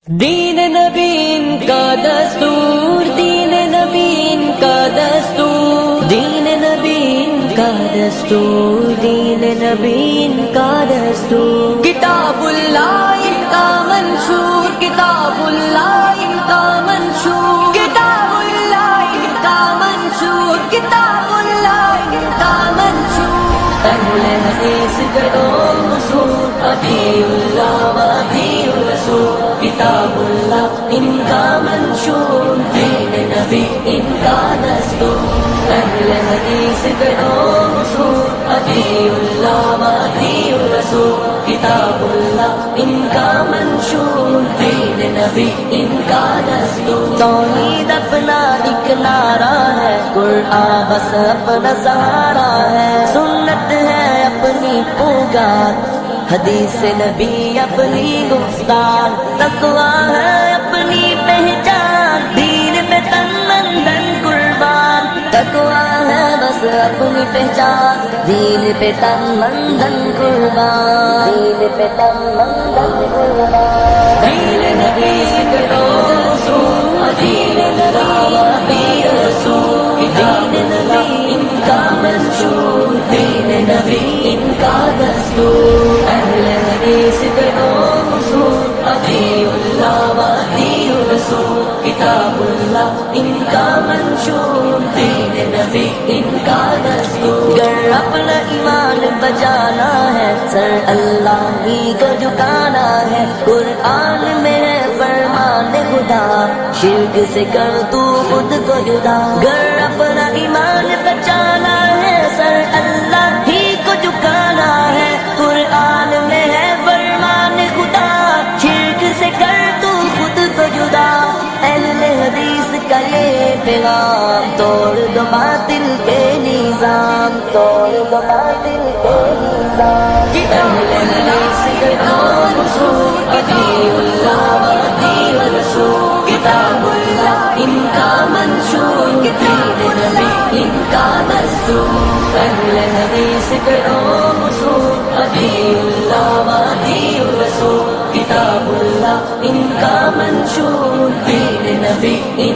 دین نبی ان کا دستور، دین نبی ان کا دستور، دین نبی ان کا دستور، دین نبی ان کا دستور، کتاب اللہ ان کا منشور، کتاب اللہ ان کا منشور، کتاب اللہ ان کا منشور، کتاب اللہ ان کا منشور، اہل حدیث کرو اصول، اطیعوا اللہ واطیعوا الرسول، کتاب اللہ ان کا منشور، دین نبی ان کا دستور، اہل حدیث کرو اصول، اطیعوا اللہ واطیعوا الرسول، کتاب اللہ ان کا منشور، دین نبی ان کا دستور، توحید اپنا ایک نعرہ ہے، قرآن بس اپنا سہارا ہے، سنت ہے اپنی پگار، حدیث نبی اپنی گفتار، تقویٰ ہے اپنی پہچان، دین پہ تن من دھن قربان، تقویٰ ہے بس اپنی پہچان، دین پہ تن من دھن قربان، دین پہ تن من دھن قربان، دین نبی کرو رسول، دین نبی رسول، دین نبی ان کا منشور، دین نبی ان کا دستور، اہل حدیث کرو اصول، اطیعوا اللہ واطیعوا الرسول، کتاب اللہ ان کا منشور، دین نبی ان کا دستور، گر اپنا ایمان بچانا ہے، سر اللہ ہی کو جھکانا ہے، قرآن میں ہے فرمان خدا، شرک سے کر تو خود کو جدا، گر اپنا ایمان بچانا ہے، سر اللہ ہی کو جھکانا ہے، قرآن میں ہے فرمان خدا، شرک سے کر تو خود کو جدا، اہل حدیث کا یہ پیغام، توڑ دو باطل کے نظام، توڑ دو باطل کے نظام، اہل حدیث کا اصول، اطیعوا اللہ واطیعوا الرسول، کتاب اللہ ان کا منشور، دین نبی ان کا دستور، اہل حدیث کرو اصول، اطیعوا اللہ واطیعوا الرسول، کتاب اللہ ان کا منشور، دین نبی ان